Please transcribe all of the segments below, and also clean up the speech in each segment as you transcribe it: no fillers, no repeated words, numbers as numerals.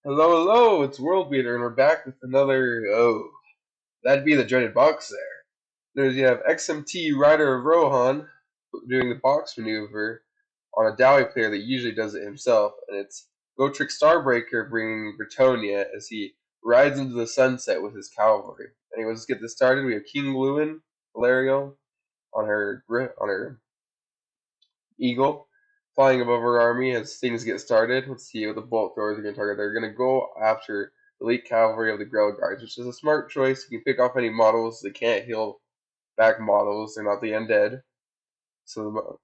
Hello, hello, it's World Beater, and we're back with another, that'd be the dreaded box there. You have XMT Rider of Rohan doing the box maneuver on a Dowie player that usually does it himself, and it's Gotrek Starbreaker bringing Bretonia as he rides into the sunset with his cavalry. Anyways, let's get this started. We have King Lewin, Valerio on her eagle, flying above our army as things get started. Let's see what the bolt throwers are going to target. They're going to go after elite cavalry of the Grail Guards, which is a smart choice. You can pick off any models. They can't heal back models. They're not the undead. So,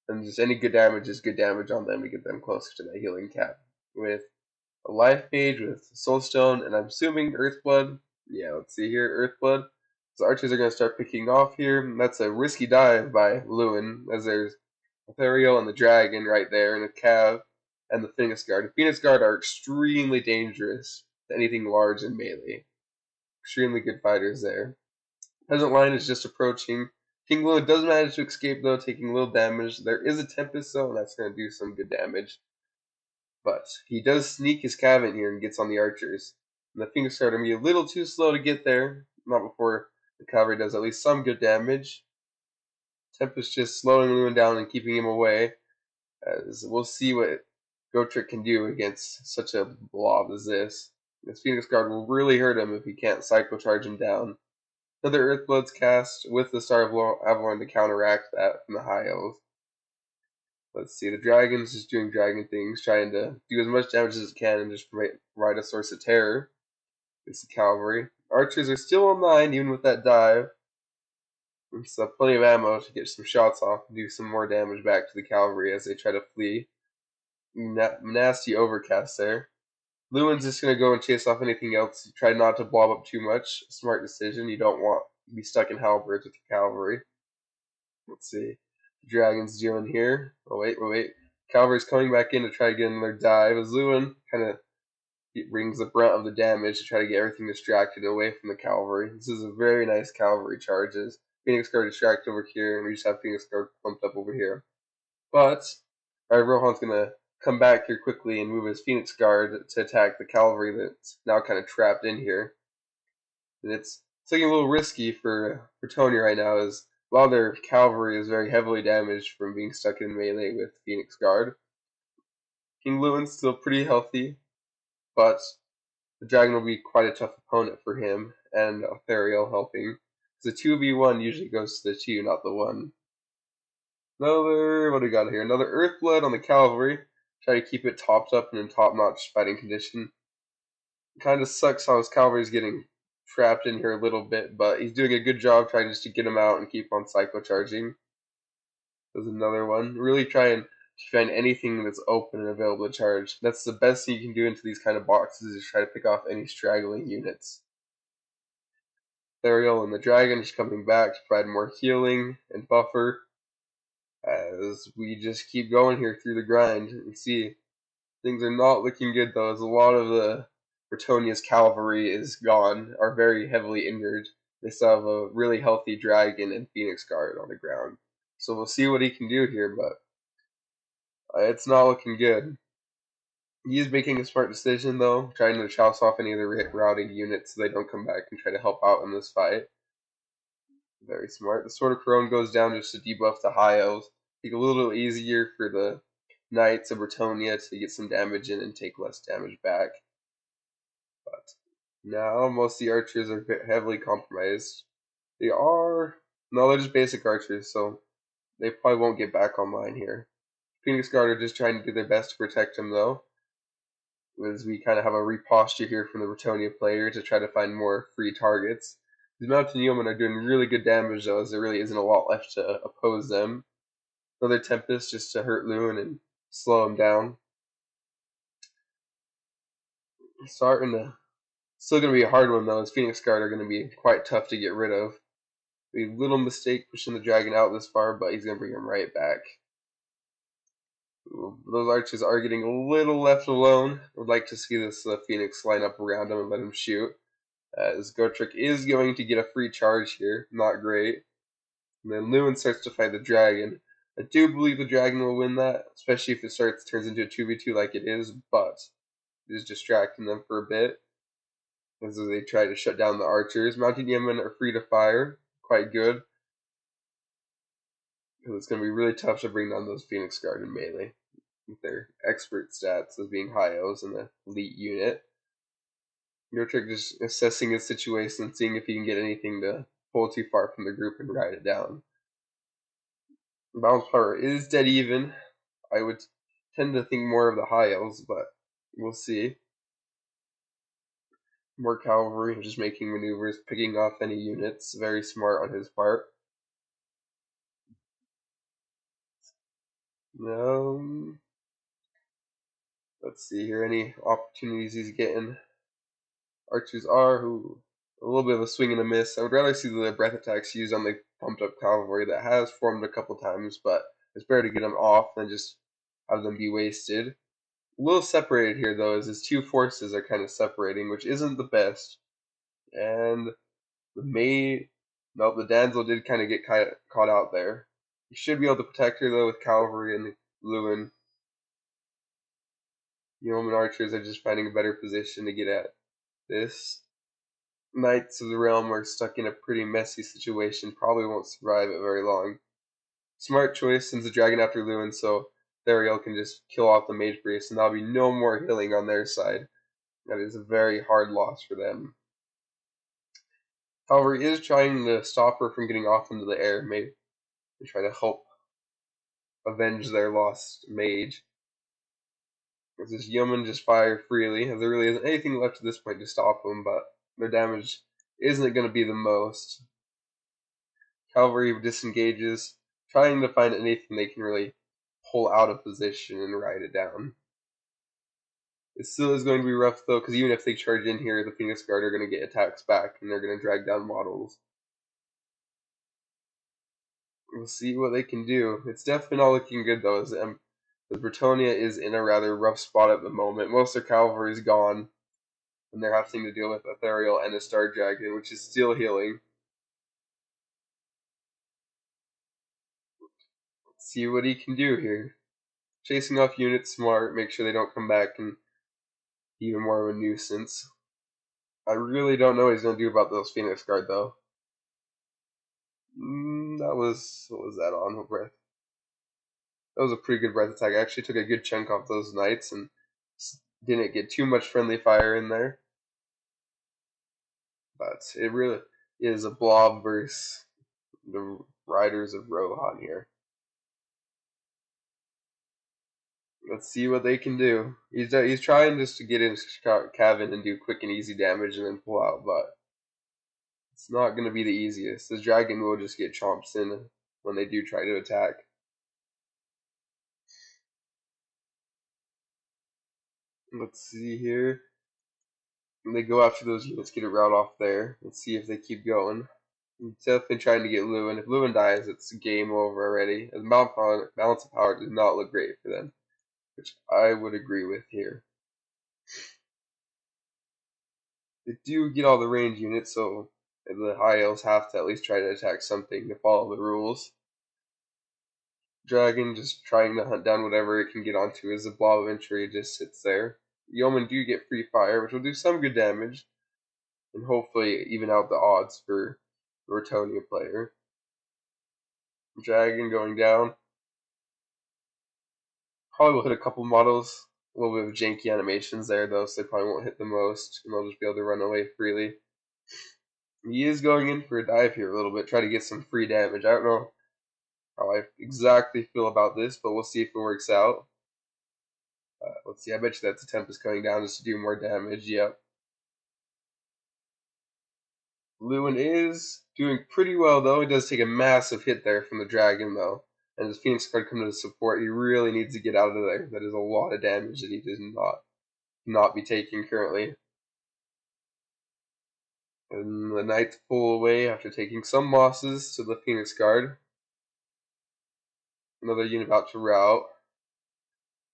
and just any good damage is good damage on them to get them closer to that healing cap. With a life mage with soulstone, and I'm assuming earthblood. Yeah, let's see here, earthblood. So archers are going to start picking off here. That's a risky dive by Lewin, as there's Ethereal and the dragon right there, and a cav, and the Phoenix Guard. The Phoenix Guard are extremely dangerous to anything large in melee. Extremely good fighters there. Peasant line is just approaching. King Lewin does manage to escape though, taking a little damage. There is a Tempest though, and that's going to do some good damage. But he does sneak his cav in here and gets on the archers. And the Phoenix Guard are going to be a little too slow to get there. Not before the cavalry does at least some good damage. Tempest just slowing Lewin down and keeping him away. As we'll see what Gotrek can do against such a blob as this. This Phoenix Guard will really hurt him if he can't Psycho Charge him down. Another Earthblood's cast with the Star of Avalon to counteract that from the high elves. Let's see, the Dragon's just doing dragon things, trying to do as much damage as it can and just provide a source of terror. It's the cavalry. Archers are still online, even with that dive. There's plenty of ammo to get some shots off and do some more damage back to the cavalry as they try to flee. Nasty overcast there. Lewin's just going to go and chase off anything else. Try not to blob up too much. Smart decision. You don't want to be stuck in halberds with the cavalry. Let's see. The Dragon's doing here. Oh, wait. Cavalry's coming back in to try to get another dive. As Lewin kind of brings the brunt of the damage to try to get everything distracted away from the cavalry. This is a very nice cavalry charges. Phoenix Guard distracted over here, and we just have Phoenix Guard clumped up over here. But Rohan's going to come back here quickly and move his Phoenix Guard to attack the cavalry that's now kind of trapped in here. And it's looking a little risky for Tony right now, as a lot of their cavalry is very heavily damaged from being stuck in melee with Phoenix Guard. King Lewin's still pretty healthy, but the dragon will be quite a tough opponent for him, and Ethereal helping. The 2v1 usually goes to the 2, not the 1. What do we got here? Another Earthblood on the cavalry. Try to keep it topped up and in top-notch fighting condition. Kind of sucks how his cavalry is getting trapped in here a little bit, but he's doing a good job trying just to get him out and keep on psycho charging. There's another one. Really try and find anything that's open and available to charge. That's the best thing you can do into these kind of boxes, is try to pick off any straggling units. Therial and the dragon is coming back to provide more healing and buffer as we just keep going here through the grind and see. Things are not looking good though, as a lot of the Bretonia's cavalry is gone, are very heavily injured. They still have a really healthy dragon and Phoenix Guard on the ground. So we'll see what he can do here, but it's not looking good. He is making a smart decision though, trying to chouse off any of the routing units so they don't come back and try to help out in this fight. Very smart. The Sword of Corone goes down just to debuff the high elves. Make it a little easier for the Knights of Bretonia to get some damage in and take less damage back. But now most of the archers are heavily compromised. They are... No, they're just basic archers, so they probably won't get back online here. Phoenix Guard are just trying to do their best to protect him though, as we kind of have a reposture here from the Bretonia player to try to find more free targets. The Mountain Yeomen are doing really good damage though, as there really isn't a lot left to oppose them. Another Tempest just to hurt Lewin and slow him down. Starting to... Still going to be a hard one though, as Phoenix Guard are going to be quite tough to get rid of. A little mistake pushing the dragon out this far, but he's going to bring him right back. Those archers are getting a little left alone. I would like to see this Phoenix line up around him and let him shoot, as Gotrek is going to get a free charge here. Not great. And then Lewin starts to fight the dragon. I do believe the dragon will win that, especially if it turns into a 2v2 like it is, but just distracting them for a bit as they try to shut down the archers. Mounted Yeomen are free to fire, quite good. It's going to be really tough to bring down those Phoenix Guard in melee with their expert stats as being high O's in the elite unit. Gotrek just assessing his situation and seeing if he can get anything to pull too far from the group and ride it down. Balance power is dead even. I would tend to think more of the high L's, but we'll see. More cavalry, just making maneuvers, picking off any units. Very smart on his part. Let's see here. Any opportunities he's getting? Archers are a little bit of a swing and a miss. I would rather see the breath attacks used on the pumped up cavalry that has formed a couple times, but it's better to get them off than just have them be wasted. A little separated here though, as his two forces are kind of separating, which isn't the best. And the damsel did kind of get caught out there. You should be able to protect her though with cavalry and Lewin. The Roman archers are just finding a better position to get at this. Knights of the Realm are stuck in a pretty messy situation, probably won't survive it very long. Smart choice, sends the dragon after Lewin, so Theriel can just kill off the mage priest, and there'll be no more healing on their side. That is a very hard loss for them. However, he is trying to stop her from getting off into the air, maybe try to help avenge their lost mage. As this yeoman just fire freely, as there really isn't anything left at this point to stop them, but their damage isn't going to be the most. Cavalry disengages, trying to find anything they can really pull out of position and ride it down. It still is going to be rough though, because even if they charge in here, the Phoenix Guard are going to get attacks back, and they're going to drag down models. We'll see what they can do. It's definitely not looking good though, as the Bretonnia is in a rather rough spot at the moment. Most of their cavalry is gone, and they're having to deal with Ethereal and a Star Dragon, which is still healing. Let's see what he can do here. Chasing off units smart, make sure they don't come back and be even more of a nuisance. I really don't know what he's going to do about those Phoenix Guard though. What was that on? What breath? That was a pretty good breath attack. I actually took a good chunk off those knights and didn't get too much friendly fire in there. But it really is a blob versus the Riders of Rohan here. Let's see what they can do. He's trying just to get in Cavan and do quick and easy damage and then pull out, but it's not going to be the easiest. The dragon will just get chomps in when they do try to attack. Let's see here. When they go after those units, get a route off there. Let's see if they keep going. I'm definitely trying to get Lewin. If Lewin dies, it's game over already. As balance of power does not look great for them, which I would agree with here. They do get all the range units, so the high elves have to at least try to attack something to follow the rules. Dragon just trying to hunt down whatever it can get onto as a blob of entry just sits there. Yeomen do get free fire, which will do some good damage, and hopefully even out the odds for the Retonia player. Dragon going down. Probably will hit a couple models. A little bit of janky animations there though, so they probably won't hit the most, and they'll just be able to run away freely. He is going in for a dive here a little bit, try to get some free damage. I don't know how I exactly feel about this, but we'll see if it works out. Let's see, I bet you that the temp is coming down just to do more damage. Yep. Lewin is doing pretty well though. He does take a massive hit there from the dragon though. And his Phoenix card coming to support, he really needs to get out of there. That is a lot of damage that he does not be taking currently. And the knights pull away after taking some losses to the Phoenix Guard. Another unit about to rout.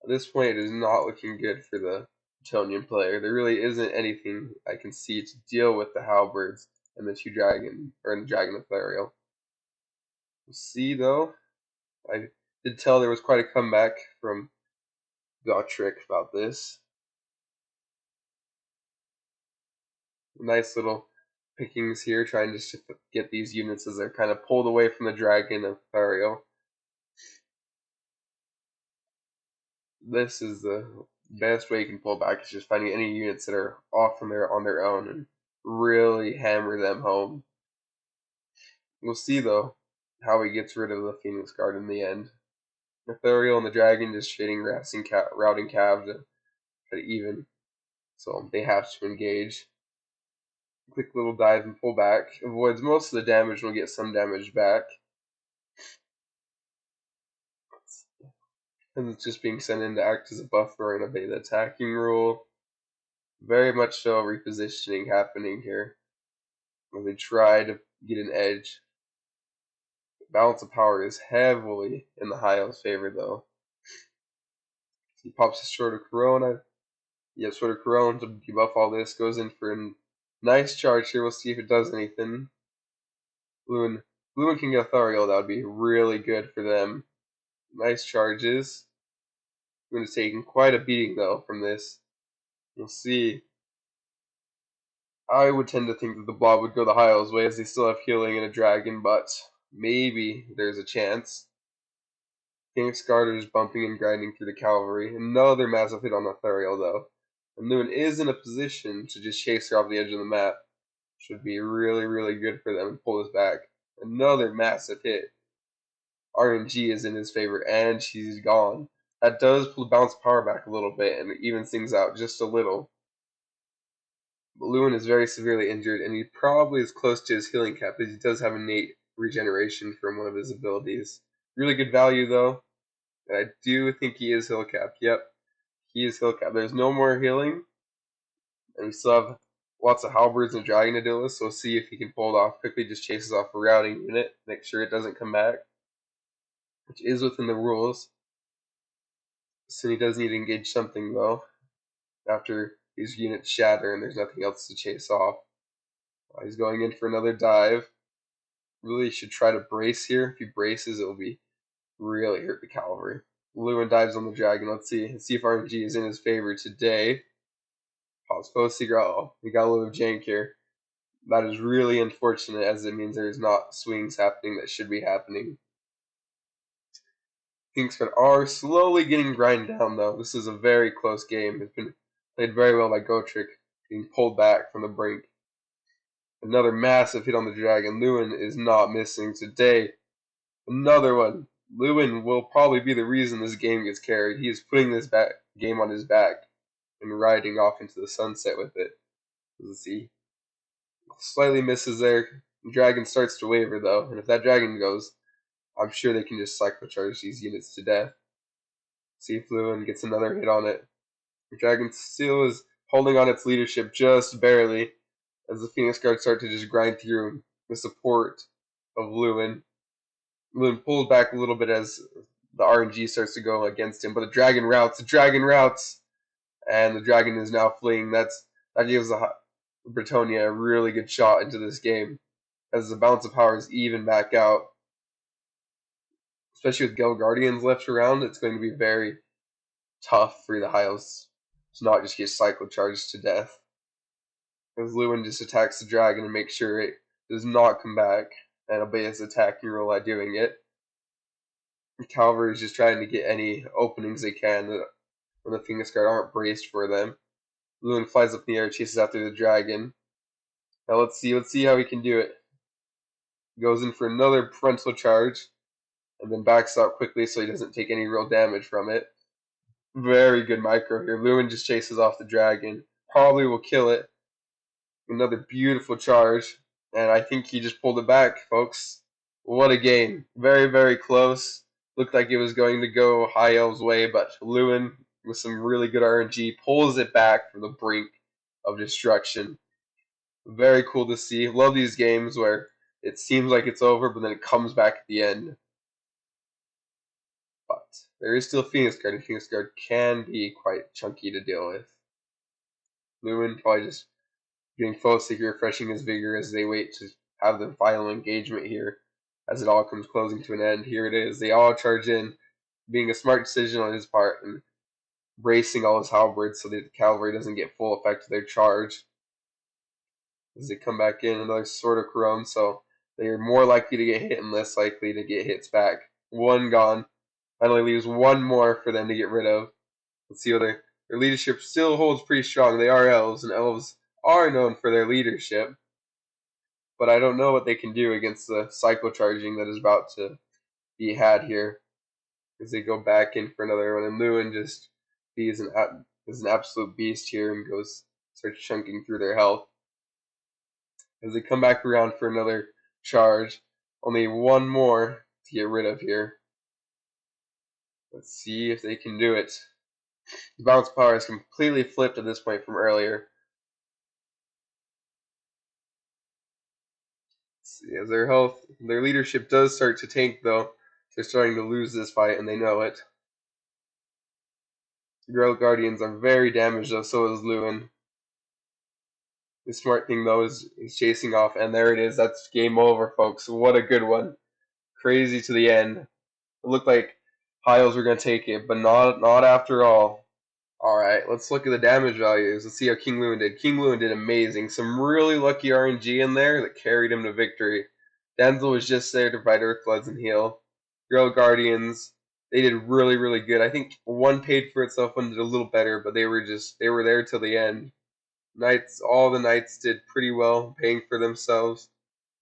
At this point, it is not looking good for the Bretonnian player. There really isn't anything I can see to deal with the halberds and the the dragon Ethereal. We'll see though. I did tell there was quite a comeback from Gotrek about this. Nice little pickings here, trying to get these units as they're kind of pulled away from the dragon of Thariel. This is the best way you can pull back, is just finding any units that are off from there on their own and really hammer them home. We'll see though how he gets rid of the Phoenix Guard in the end. Ethereal and the Dragon just shading routing Cav to try to even, so they have to engage. Quick little dive and pull back. Avoids most of the damage and will get some damage back. And it's just being sent in to act as a buffer and obey the attacking rule. Very much so repositioning happening here. As they try to get an edge. Balance of power is heavily in the High Elf's favor though. He pops his Sword of Corona. Yep, Sword of Corona to debuff all this. Goes in for a nice charge here. We'll see if it does anything. Blue and can get Thariel. That would be really good for them. Nice charges. Blue is taking quite a beating though from this. We'll see. I would tend to think that the blob would go the High Elf's way, as they still have healing and a dragon, but maybe there's a chance. Phoenix Guard is bumping and grinding through the cavalry. Another massive hit on Ethereal though. And Lewin is in a position to just chase her off the edge of the map. Should be really, really good for them and pull this back. Another massive hit. RNG is in his favor and she's gone. That does bounce power back a little bit and it evens things out just a little. But Lewin is very severely injured and he probably is close to his healing cap, because he does have innate regeneration from one of his abilities. Really good value though. And I do think he is heal capped. Yep, he is heal capped. There's no more healing. And we still have lots of halberds and dragon to deal with, so we'll see if he can pull it off. Quickly just chases off a routing unit, make sure it doesn't come back, which is within the rules. So he does need to engage something though, after these units shatter and there's nothing else to chase off. He's going in for another dive. Really should try to brace here. If he braces, it will be really hurt the cavalry. Lewin dives on the dragon. Let's see if RNG is in his favor today. Pause. Oh, we got a little jank here. That is really unfortunate, as it means there's not swings happening that should be happening. Kingsford are slowly getting grind down though. This is a very close game. It's been played very well by Gotrek, being pulled back from the brink. Another massive hit on the dragon. Lewin is not missing today. Another one. Lewin will probably be the reason this game gets carried. He is putting this game on his back and riding off into the sunset with it. Let's see. Slightly misses there. The dragon starts to waver though, and if that dragon goes, I'm sure they can just cyclocharge these units to death. See if Lewin gets another hit on it. The dragon still is holding on its leadership just barely, as the Phoenix Guard start to just grind through the support of Lewin. Lewin pulled back a little bit as the RNG starts to go against him, but the dragon routes, and the dragon is now fleeing. That gives the Bretonia a really good shot into this game, as the balance of power is even back out. Especially with Gel Guardians left around, it's going to be very tough for the High Elves to not just get cyclocharged to death. As Lewin just attacks the dragon and makes sure it does not come back and obey his attacking rule by doing it. The cavalry is just trying to get any openings they can when the Phoenix Guard aren't braced for them. Lewin flies up in the air, chases after the dragon. Now let's see how he can do it. Goes in for another frontal charge, and then backs out quickly so he doesn't take any real damage from it. Very good micro here. Lewin just chases off the dragon. Probably will kill it. Another beautiful charge, and I think he just pulled it back, folks. What a game. Very, very close. Looked like it was going to go High Elves' way, but Lewin, with some really good RNG, pulls it back from the brink of destruction. Very cool to see. Love these games where it seems like it's over, but then it comes back at the end. But there is still Phoenix Guard, and Phoenix Guard can be quite chunky to deal with. Lewin probably just getting Seeker, refreshing his vigor as they wait to have the final engagement here, as it all comes closing to an end. Here it is. They all charge in, being a smart decision on his part, and bracing all his halberds so that the cavalry doesn't get full effect of their charge. as they come back in. Another Sword of Corone, so they're more likely to get hit and less likely to get hits back. One gone. Finally leaves one more for them to get rid of. Let's see whether their leadership still holds pretty strong. They are elves, and elves are known for their leadership. But I don't know what they can do against the cycle charging that is about to be had here. As they go back in for another one, and Lewin just is an absolute beast here and starts chunking through their health. As they come back around for another charge, only one more to get rid of here. Let's see if they can do it. The bounce power is completely flipped at this point from earlier. As their leadership does start to tank though. They're starting to lose this fight and they know it. Girl Guardians are very damaged though, so is Lewin. The smart thing though is he's chasing off, and there it is. That's game over, folks. What a good one. Crazy to the end. It looked like Hiles were gonna take it, but not after all. Alright, let's look at the damage values. Let's see how King Lewin did. King Lewin did amazing. Some really lucky RNG in there that carried him to victory. Denzel was just there to fight Earth Floods and heal. Girl Guardians, they did really, really good. I think one paid for itself, one did a little better, but they were there till the end. All the Knights did pretty well, paying for themselves.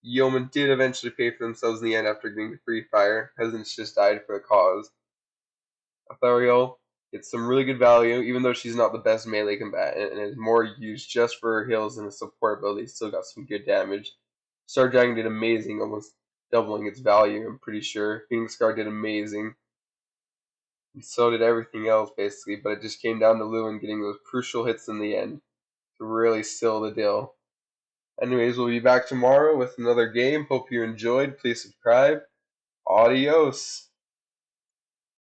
Yeomen did eventually pay for themselves in the end after getting the free fire. Peasants just died for the cause. Ethereal gets some really good value, even though she's not the best melee combatant and is more used just for her heals and a support ability. Still got some good damage. Star Dragon did amazing, almost doubling its value, I'm pretty sure. Phoenix Guard did amazing. And so did everything else, basically, but it just came down to Lewin getting those crucial hits in the end to really seal the deal. Anyways, we'll be back tomorrow with another game. Hope you enjoyed. Please subscribe. Adios.